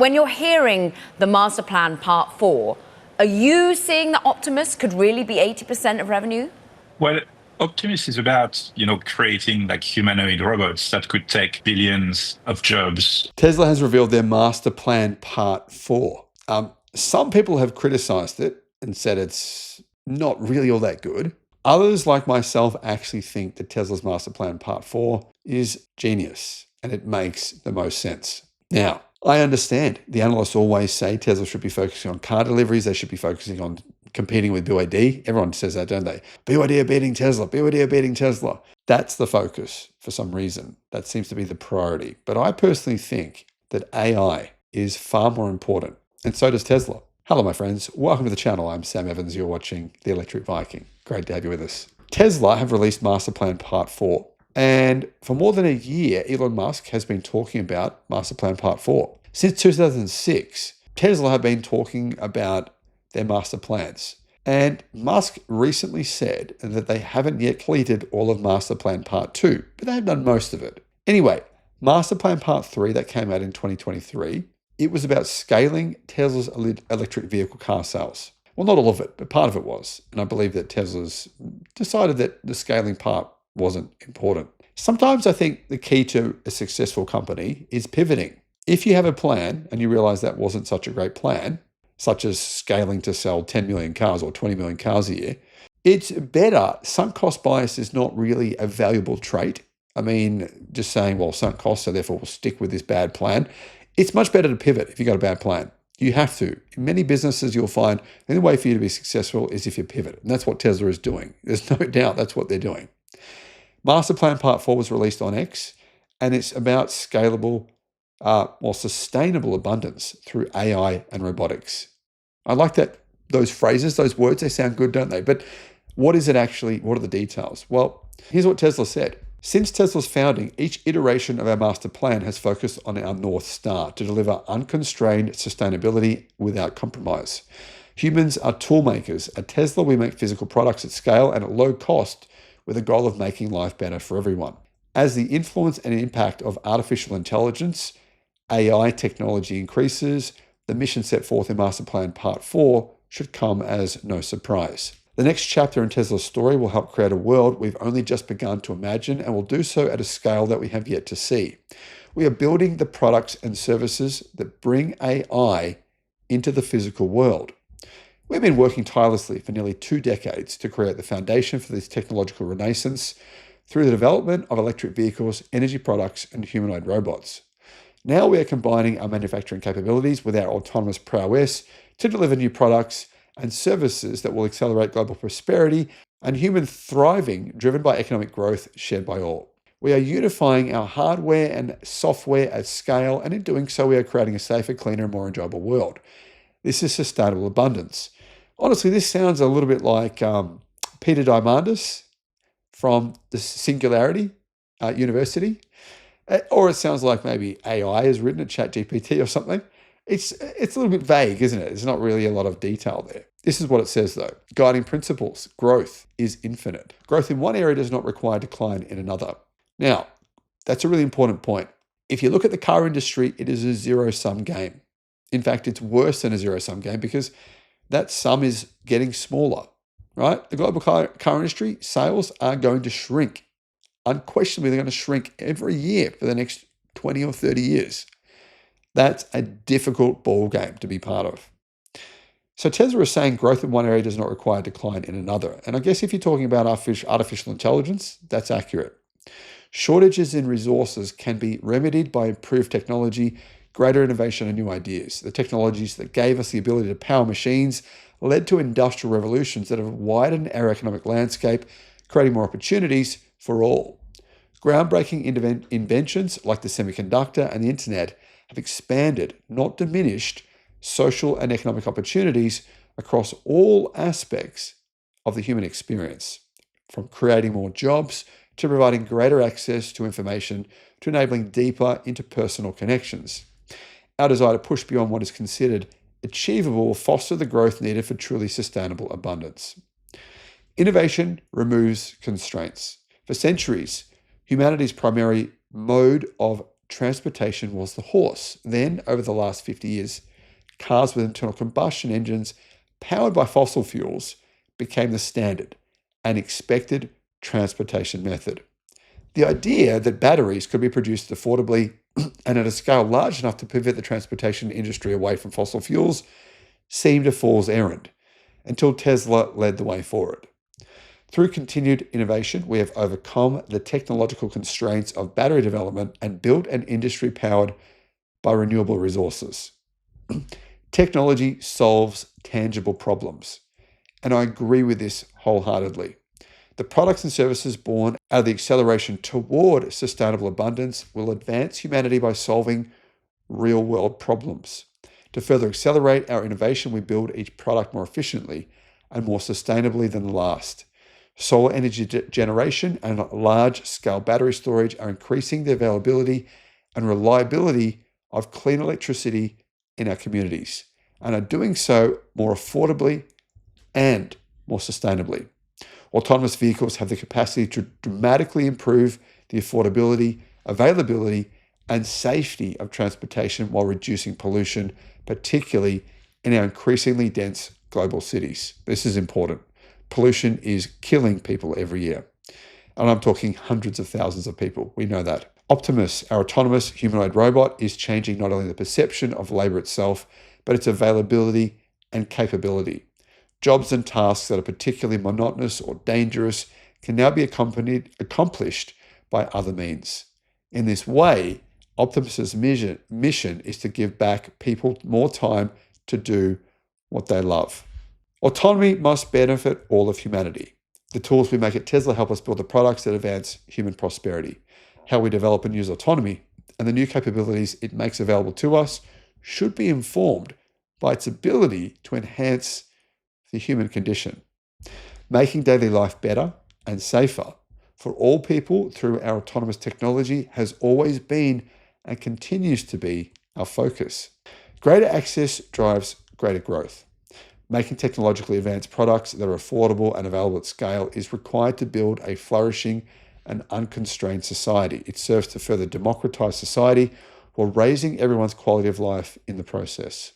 When you're hearing the master plan part 4, are you seeing that Optimus could really be 80% of revenue? Well, Optimus is about, creating like humanoid robots that could take billions of jobs. Tesla has revealed their master plan part 4. Some people have criticized it and said it's not really all that good. Others, like myself, actually think that Tesla's master plan part 4 is genius and it makes the most sense. Now, I understand the analysts always say Tesla should be focusing on car deliveries. They should be focusing on competing with BYD. Everyone says that, don't they? BYD are beating Tesla. BYD are beating Tesla. That's the focus for some reason. That seems to be the priority. But I personally think that AI is far more important. And so does Tesla. Hello, my friends. Welcome to the channel. I'm Sam Evans. You're watching The Electric Viking. Great to have you with us. Tesla have released Master Plan Part 4. And for more than a year, Elon Musk has been talking about Master Plan Part 4. Since 2006, Tesla have been talking about their master plans. And Musk recently said that they haven't yet completed all of Master Plan Part 2, but they have done most of it. Anyway, Master Plan Part 3 that came out in 2023, it was about scaling Tesla's electric vehicle car sales. Well, not all of it, but part of it was. And I believe that Tesla's decided that the scaling part wasn't important. Sometimes I think the key to a successful company is pivoting. If you have a plan and you realize that wasn't such a great plan, such as scaling to sell 10 million cars or 20 million cars a year, it's better. Sunk cost bias is not really a valuable trait. I mean, just saying, well, sunk cost, so therefore we'll stick with this bad plan. It's much better to pivot if you've got a bad plan. You have to. In many businesses, you'll find the only way for you to be successful is if you pivot. And that's what Tesla is doing. There's no doubt that's what they're doing. Master Plan Part 4 was released on X, and it's about scalable, sustainable abundance through AI and robotics. I like those phrases, those words, they sound good, don't they? But what is it actually? What are the details? Well, here's what Tesla said. Since Tesla's founding, each iteration of our master plan has focused on our North Star to deliver unconstrained sustainability without compromise. Humans are tool makers. At Tesla, we make physical products at scale and at low cost with a goal of making life better for everyone. As the influence and impact of artificial intelligence, AI technology increases, the mission set forth in Master Plan Part 4 should come as no surprise. The next chapter in Tesla's story will help create a world we've only just begun to imagine and will do so at a scale that we have yet to see. We are building the products and services that bring AI into the physical world. We've been working tirelessly for nearly 2 decades to create the foundation for this technological renaissance through the development of electric vehicles, energy products, and humanoid robots. Now we are combining our manufacturing capabilities with our autonomous prowess to deliver new products and services that will accelerate global prosperity and human thriving driven by economic growth shared by all. We are unifying our hardware and software at scale, and in doing so, we are creating a safer, cleaner, and more enjoyable world. This is sustainable abundance. Honestly, this sounds a little bit like Peter Diamandis from the Singularity University. Or it sounds like maybe AI is written at ChatGPT or something. It's a little bit vague, isn't it? There's not really a lot of detail there. This is what it says, though. Guiding principles. Growth is infinite. Growth in one area does not require decline in another. Now, that's a really important point. If you look at the car industry, it is a zero-sum game. In fact, it's worse than a zero-sum game because that sum is getting smaller, right? The global car industry sales are going to shrink. Unquestionably, they're going to shrink every year for the next 20 or 30 years. That's a difficult ball game to be part of. So Tesla is saying growth in one area does not require decline in another. And I guess if you're talking about artificial intelligence, that's accurate. Shortages in resources can be remedied by improved technology, greater innovation, and new ideas. The technologies that gave us the ability to power machines led to industrial revolutions that have widened our economic landscape, creating more opportunities for all. Groundbreaking inventions like the semiconductor and the internet have expanded, not diminished, social and economic opportunities across all aspects of the human experience, from creating more jobs to providing greater access to information to enabling deeper interpersonal connections. Our desire to push beyond what is considered achievable will foster the growth needed for truly sustainable abundance. Innovation removes constraints. For centuries, humanity's primary mode of transportation was the horse. Then, over the last 50 years, cars with internal combustion engines powered by fossil fuels became the standard and expected transportation method. The idea that batteries could be produced affordably and at a scale large enough to pivot the transportation industry away from fossil fuels seemed a fool's errand until Tesla led the way forward. Through continued innovation, we have overcome the technological constraints of battery development and built an industry powered by renewable resources. Technology solves tangible problems, and I agree with this wholeheartedly. The products and services born out of the acceleration toward sustainable abundance will advance humanity by solving real-world problems. To further accelerate our innovation, we build each product more efficiently and more sustainably than the last. Solar energy generation and large-scale battery storage are increasing the availability and reliability of clean electricity in our communities, and are doing so more affordably and more sustainably. Autonomous vehicles have the capacity to dramatically improve the affordability, availability, and safety of transportation while reducing pollution, particularly in our increasingly dense global cities. This is important. Pollution is killing people every year. And I'm talking hundreds of thousands of people. We know that. Optimus, our autonomous humanoid robot, is changing not only the perception of labor itself, but its availability and capability. Jobs and tasks that are particularly monotonous or dangerous can now be accomplished by other means. In this way, Optimus's mission is to give back people more time to do what they love. Autonomy must benefit all of humanity. The tools we make at Tesla help us build the products that advance human prosperity. How we develop and use autonomy and the new capabilities it makes available to us should be informed by its ability to enhance the human condition, making daily life better and safer for all people through our autonomous technology has always been and continues to be our focus. Greater access drives greater growth. Making technologically advanced products that are affordable and available at scale is required to build a flourishing and unconstrained society. It serves to further democratize society while raising everyone's quality of life in the process.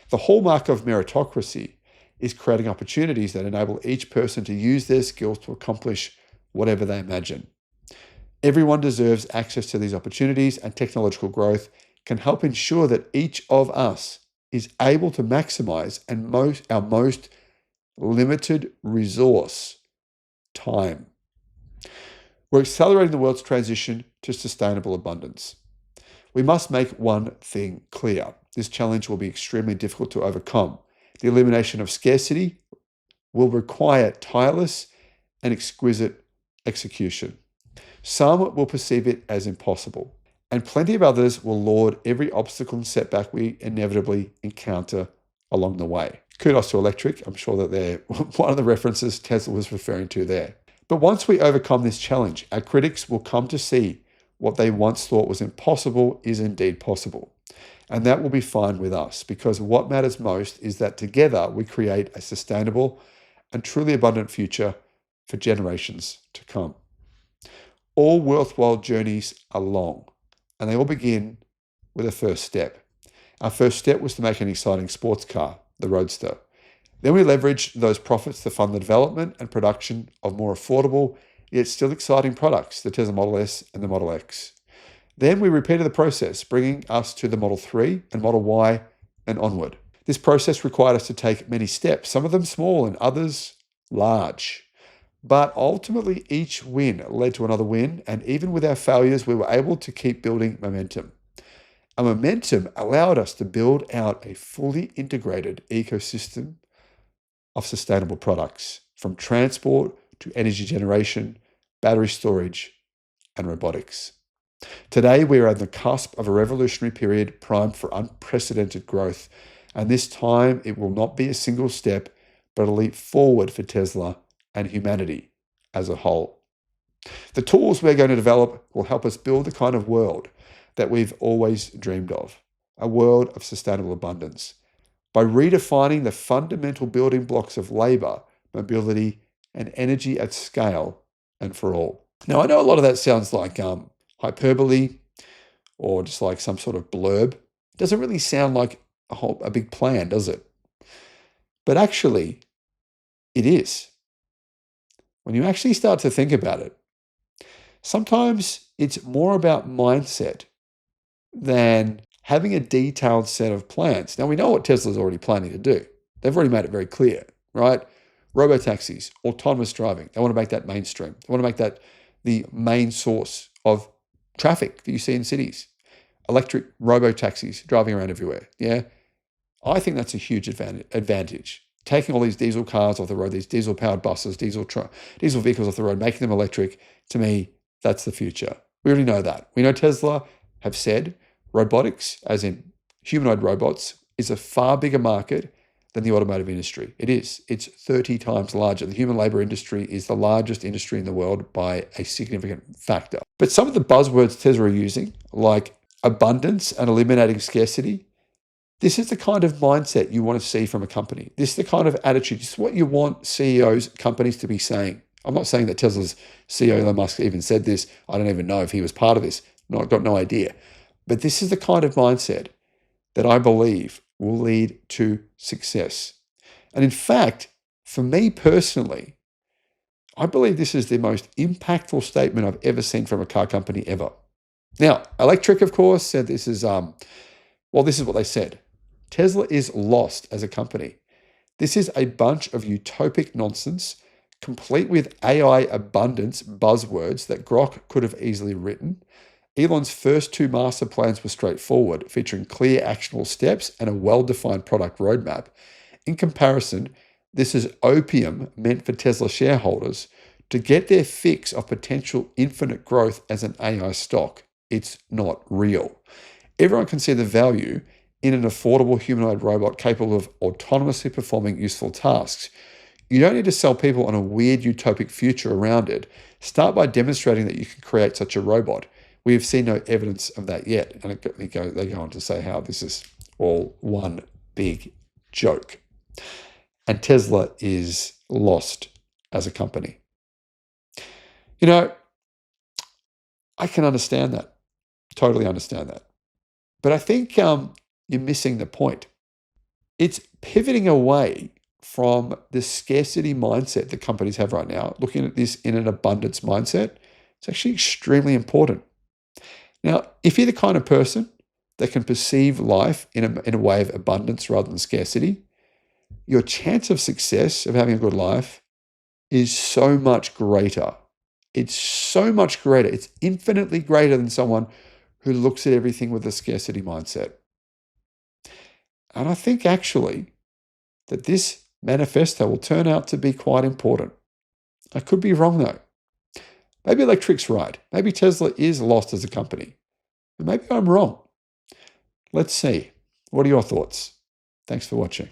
The hallmark of meritocracy is creating opportunities that enable each person to use their skills to accomplish whatever they imagine. Everyone deserves access to these opportunities, and technological growth can help ensure that each of us is able to maximize our most limited resource, time. We're accelerating the world's transition to sustainable abundance. We must make one thing clear. This challenge will be extremely difficult to overcome. The elimination of scarcity will require tireless and exquisite execution. Some will perceive it as impossible, and plenty of others will laud every obstacle and setback we inevitably encounter along the way. Kudos to Electric. I'm sure that they're one of the references Tesla was referring to there. But once we overcome this challenge, our critics will come to see what they once thought was impossible is indeed possible. And that will be fine with us, because what matters most is that together we create a sustainable and truly abundant future for generations to come. All worthwhile journeys are long, and they all begin with a first step. Our first step was to make an exciting sports car, the Roadster. Then we leveraged those profits to fund the development and production of more affordable, yet still exciting products, the Tesla Model S and the Model X. Then we repeated the process, bringing us to the Model 3 and Model Y and onward. This process required us to take many steps, some of them small and others large. But ultimately, each win led to another win, and even with our failures, we were able to keep building momentum. Our momentum allowed us to build out a fully integrated ecosystem of sustainable products, from transport to energy generation, battery storage, and robotics. Today, we are at the cusp of a revolutionary period primed for unprecedented growth, and this time it will not be a single step, but a leap forward for Tesla and humanity as a whole. The tools we're going to develop will help us build the kind of world that we've always dreamed of, a world of sustainable abundance, by redefining the fundamental building blocks of labor, mobility, and energy at scale and for all. Now, I know a lot of that sounds like hyperbole or just like some sort of blurb. It doesn't really sound like a big plan, does it? But actually, it is. When you actually start to think about it, sometimes it's more about mindset than having a detailed set of plans. Now, we know what Tesla's already planning to do. They've already made it very clear, right? Robotaxis, autonomous driving. They want to make that mainstream. They want to make that the main source of traffic that you see in cities. Electric robotaxis driving around everywhere. Yeah. I think that's a huge advantage. Taking all these diesel cars off the road, these diesel-powered buses, diesel vehicles off the road, making them electric, to me, that's the future. We already know that. We know Tesla have said robotics, as in humanoid robots, is a far bigger market than the automotive industry. It is. It's 30 times larger. The human labor industry is the largest industry in the world by a significant factor. But some of the buzzwords Tesla are using, like abundance and eliminating scarcity, this is the kind of mindset you want to see from a company. This is the kind of attitude. This is what you want CEOs, companies to be saying. I'm not saying that Tesla's CEO Elon Musk even said this. I don't even know if he was part of this. No, I've got no idea. But this is the kind of mindset that I believe will lead to success. And in fact, for me personally, I believe this is the most impactful statement I've ever seen from a car company ever. Now, Electric, of course, said this is, this is what they said. Tesla is lost as a company. This is a bunch of utopic nonsense, complete with AI abundance buzzwords that Grok could have easily written. Elon's first two master plans were straightforward, featuring clear actionable steps and a well-defined product roadmap. In comparison, this is opium meant for Tesla shareholders to get their fix of potential infinite growth as an AI stock. It's not real. Everyone can see the value in an affordable humanoid robot capable of autonomously performing useful tasks. You don't need to sell people on a weird utopic future around it. Start by demonstrating that you can create such a robot. We have seen no evidence of that yet. And they go on to say how this is all one big joke. And Tesla is lost as a company. You know, I can understand that. Totally understand that. But I think you're missing the point. It's pivoting away from the scarcity mindset that companies have right now, looking at this in an abundance mindset. It's actually extremely important. Now, if you're the kind of person that can perceive life in a way of abundance rather than scarcity, your chance of success, of having a good life, is so much greater. It's so much greater. It's infinitely greater than someone who looks at everything with a scarcity mindset. And I think actually that this manifesto will turn out to be quite important. I could be wrong though. Maybe Electric's right. Maybe Tesla is lost as a company. But maybe I'm wrong. Let's see. What are your thoughts? Thanks for watching.